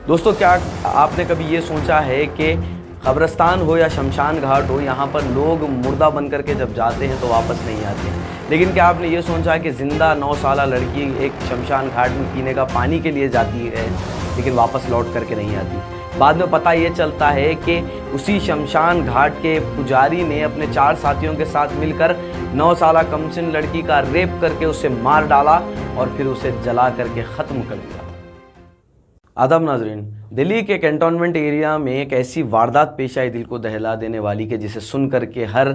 दोस्तों, क्या आपने कभी ये सोचा है कि कब्रिस्तान हो या शमशान घाट हो, यहाँ पर लोग मुर्दा बन करके जब जाते हैं तो वापस नहीं आते। लेकिन क्या आपने ये सोचा कि ज़िंदा 9 साला लड़की एक शमशान घाट में पीने का पानी के लिए जाती है लेकिन वापस लौट करके नहीं आती। बाद में पता ये चलता है कि उसी शमशान घाट के पुजारी ने अपने 4 साथियों के साथ मिलकर 9 साला कमसिन लड़की का रेप करके उसे मार डाला और फिर उसे जला करके ख़त्म कर दिया। आदाब नाजरीन, दिल्ली के कैंटोनमेंट एरिया में एक ऐसी वारदात पेश आई दिल को दहला देने वाली कि जिसे सुन करके हर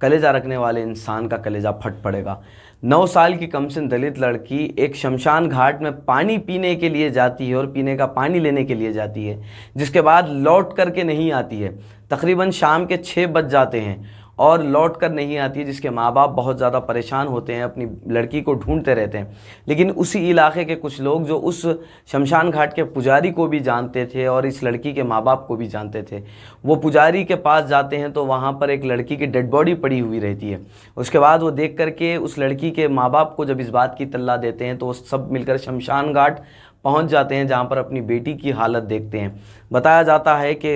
कलेजा रखने वाले इंसान का कलेजा फट पड़ेगा। 9 साल की कमसिन दलित लड़की एक शमशान घाट में पानी पीने के लिए जाती है और पीने का पानी लेने के लिए जाती है, जिसके बाद लौट करके नहीं आती है। तकरीबन शाम के 6 बज जाते हैं और लौट कर नहीं आती है, जिसके माँ बाप बहुत ज़्यादा परेशान होते हैं, अपनी लड़की को ढूंढते रहते हैं। लेकिन उसी इलाके के कुछ लोग जो उस शमशान घाट के पुजारी को भी जानते थे और इस लड़की के माँ बाप को भी जानते थे, वो पुजारी के पास जाते हैं तो वहाँ पर एक लड़की की डेड बॉडी पड़ी हुई रहती है। उसके बाद वो देख करके उस लड़की के माँ बाप को जब इस बात की तल्ला देते हैं तो वो सब मिलकर शमशान घाट पहुंच जाते हैं, जहां पर अपनी बेटी की हालत देखते हैं। बताया जाता है कि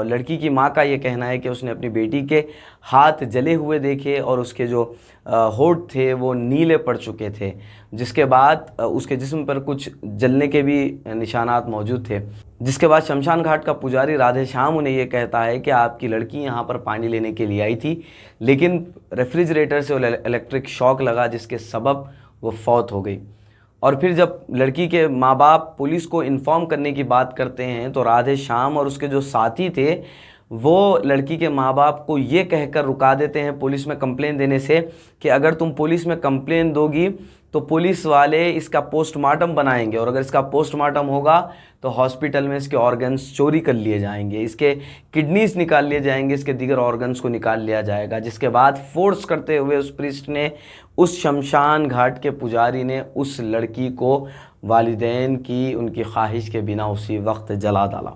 लड़की की मां का ये कहना है कि उसने अपनी बेटी के हाथ जले हुए देखे और उसके जो होंठ थे वो नीले पड़ चुके थे, जिसके बाद उसके जिस्म पर कुछ जलने के भी निशानात मौजूद थे। जिसके बाद शमशान घाट का पुजारी राधे श्याम उन्हें ये कहता है कि आपकी लड़की यहाँ पर पानी लेने के लिए आई थी, लेकिन रेफ्रिजरेटर से इलेक्ट्रिक शॉक लगा, जिसके सबब वो फौत हो गई। और फिर जब लड़की के माँ बाप पुलिस को इन्फॉर्म करने की बात करते हैं तो राधे श्याम और उसके जो साथी थे वो लड़की के माँ बाप को ये कहकर रुका देते हैं पुलिस में कंप्लेन देने से कि अगर तुम पुलिस में कंप्लेन दोगी तो पुलिस वाले इसका पोस्टमार्टम बनाएंगे और अगर इसका पोस्टमार्टम होगा तो हॉस्पिटल में इसके ऑर्गन्स चोरी कर लिए जाएंगे, इसके किडनीज निकाल लिए जाएंगे, इसके दीगर ऑर्गन्स को निकाल लिया जाएगा। जिसके बाद फोर्स करते हुए उस प्रीस्ट ने, उस शमशान घाट के पुजारी ने उस लड़की को वालिदैन की उनकी ख्वाहिश के बिना उसी वक्त जला डाला।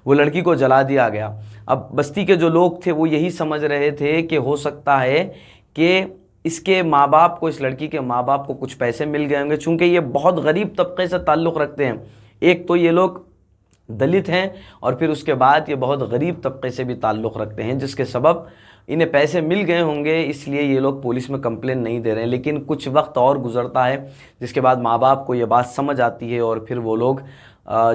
वो लड़की को जला दिया गया। अब बस्ती के जो लोग थे वो यही समझ रहे थे कि हो सकता है कि इसके माँ बाप को, इस लड़की के माँ बाप को कुछ पैसे मिल गए होंगे, चूँकि ये बहुत गरीब तबके से ताल्लुक़ रखते हैं। एक तो ये लोग दलित हैं और फिर उसके बाद ये बहुत गरीब तबके से भी ताल्लुक़ रखते हैं, जिसके सबब इन्हें पैसे मिल गए होंगे, इसलिए ये लोग पुलिस में कंप्लेन नहीं दे रहे हैं। लेकिन कुछ वक्त और गुजरता है, जिसके बाद माँ बाप को ये बात समझ आती है और फिर वो लोग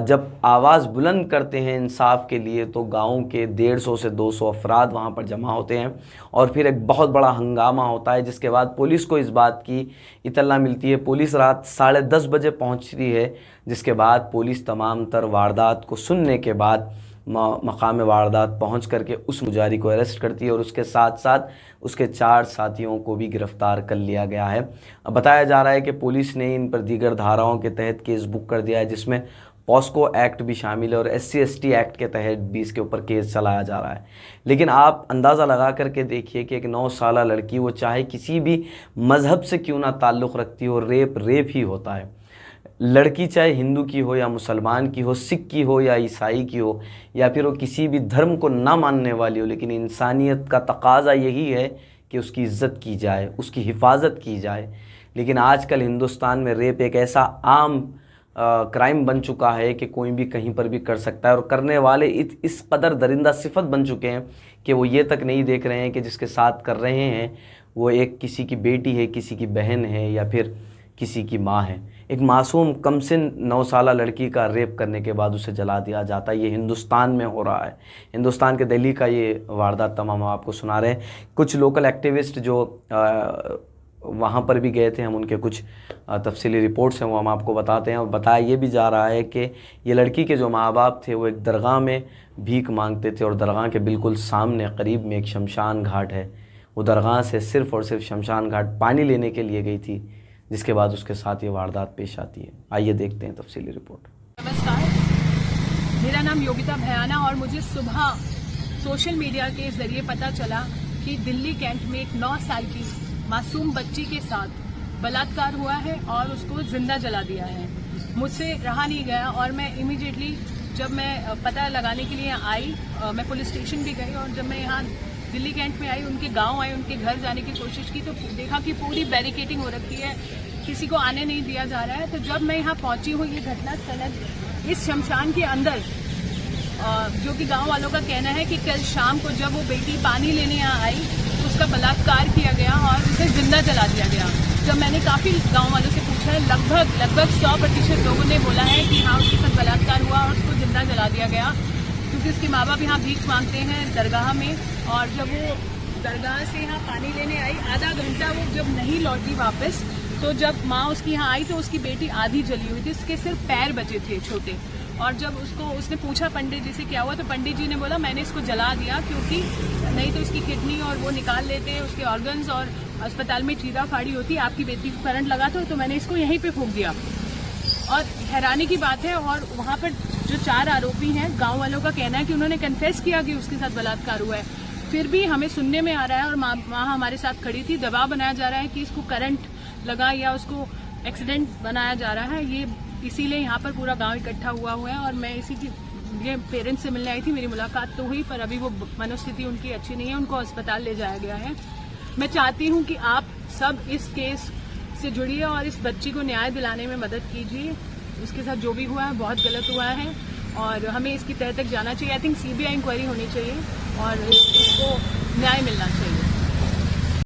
जब आवाज़ बुलंद करते हैं इंसाफ के लिए तो गाँव के 150 से 200 अफराद वहाँ पर जमा होते हैं और फिर एक बहुत बड़ा हंगामा होता है। जिसके बाद पुलिस को इस बात की इत्तला मिलती है। पुलिस रात 10:30 बजे पहुँचती है, जिसके बाद पुलिस तमाम तर वारदात को सुनने के बाद मकाम वारदात पहुंच करके उस पुजारी को अरेस्ट करती है और उसके साथ साथ उसके 4 साथियों को भी गिरफ़्तार कर लिया गया है। अब बताया जा रहा है कि पुलिस ने इन पर दीगर धाराओं के तहत केस बुक कर दिया है, जिसमें पॉस्को एक्ट भी शामिल है और SC/ST एक्ट के तहत भी इसके ऊपर केस चलाया जा रहा है। लेकिन आप अंदाज़ा लगा करके देखिए कि एक 9 साला लड़की, वो चाहे किसी भी मज़हब से क्यों ना ताल्लुक़ रखती हो, रेप ही होता है। लड़की चाहे हिंदू की हो या मुसलमान की हो, सिख की हो या ईसाई की हो, या फिर वो किसी भी धर्म को ना मानने वाली हो, लेकिन इंसानियत का तकाज़ा यही है कि उसकी इज़्ज़त की जाए, उसकी हिफाजत की जाए। लेकिन आजकल हिंदुस्तान में रेप एक ऐसा आम क्राइम बन चुका है कि कोई भी कहीं पर भी कर सकता है और करने वाले इस कदर दरिंदा सिफत बन चुके हैं कि वो ये तक नहीं देख रहे हैं कि जिसके साथ कर रहे हैं वो एक किसी की बेटी है, किसी की बहन है या फिर किसी की माँ है। एक मासूम कमसिन 9 साला लड़की का रेप करने के बाद उसे जला दिया जाता है। ये हिंदुस्तान में हो रहा है, हिंदुस्तान के दिल्ली का ये वारदात तमाम आपको सुना रहे हैं। कुछ लोकल एक्टिविस्ट जो वहाँ पर भी गए थे, हम उनके कुछ तफसीली रिपोर्ट्स हैं वो हम आपको बताते हैं। और बताया ये भी जा रहा है कि ये लड़की के जो माँ बाप थे वो एक दरगाह में भीख मांगते थे और दरगाह के बिल्कुल सामने करीब में एक शमशान घाट है। वो दरगाह से सिर्फ़ और सिर्फ शमशान घाट पानी लेने के लिए गई थी, जिसके बाद उसके साथ ये वारदात पेश आती है। आइए देखते हैं तफसीली रिपोर्ट। नमस्कार, मेरा नाम योगिता भयाना और मुझे सुबह सोशल मीडिया के ज़रिए पता चला कि दिल्ली कैंट में एक 9 साल की मासूम बच्ची के साथ बलात्कार हुआ है और उसको जिंदा जला दिया है। मुझसे रहा नहीं गया और मैं इमीडिएटली जब मैं पता लगाने के लिए आई, मैं पुलिस स्टेशन भी गई और जब मैं यहाँ दिल्ली कैंट में आई, उनके गांव आई, उनके घर जाने की कोशिश की तो देखा कि पूरी बैरिकेडिंग हो रखी है, किसी को आने नहीं दिया जा रहा है। तो जब मैं यहाँ पहुंची हूँ, ये घटना स्थल इस शमशान के अंदर जो कि गांव वालों का कहना है कि कल शाम को जब वो बेटी पानी लेने यहाँ आई तो उसका बलात्कार किया गया और उसे जिंदा जला दिया गया। जब मैंने काफ़ी गांव वालों से पूछा है, लगभग 100% लोगों ने बोला है कि हाँ उसके साथ बलात्कार हुआ और उसको जिंदा जला दिया गया, क्योंकि उसके माँ बाप यहाँ भीख मांगते हैं दरगाह में। और जब वो दरगाह से यहाँ पानी लेने आई, आधा घंटा वो जब नहीं लौटी वापस, तो जब माँ उसकी यहाँ आई तो उसकी बेटी आधी जली हुई थी, उसके सिर्फ पैर बचे थे छोटे। और जब उसने पूछा पंडित जी से क्या हुआ, तो पंडित जी ने बोला मैंने इसको जला दिया, क्योंकि नहीं तो उसकी किडनी और वो निकाल लेते हैं, उसके ऑर्गन्स, और अस्पताल में चीरा फाड़ी होती, आपकी बेटी को करंट लगा तो मैंने इसको यहीं पे फूंक दिया। और हैरानी की बात है, और वहाँ पर जो 4 आरोपी हैं, गाँव वालों का कहना है कि उन्होंने कन्फेस किया कि उसके साथ बलात्कार हुआ है, फिर भी हमें सुनने में आ रहा है, और माँ हमारे साथ खड़ी थी, दबाव बनाया जा रहा है कि इसको करंट लगा या उसको एक्सीडेंट बनाया जा रहा है। ये इसीलिए यहाँ पर पूरा गांव इकट्ठा हुआ है, और मैं इसी की ये पेरेंट्स से मिलने आई थी, मेरी मुलाकात तो हुई, पर अभी वो मनोस्थिति उनकी अच्छी नहीं है, उनको अस्पताल ले जाया गया है। मैं चाहती हूँ कि आप सब इस केस से जुड़िए और इस बच्ची को न्याय दिलाने में मदद कीजिए। उसके साथ जो भी हुआ है बहुत गलत हुआ है, और हमें इसकी तह तक जाना चाहिए। आई थिंक CBI इंक्वायरी होनी चाहिए और इसको न्याय मिलना चाहिए।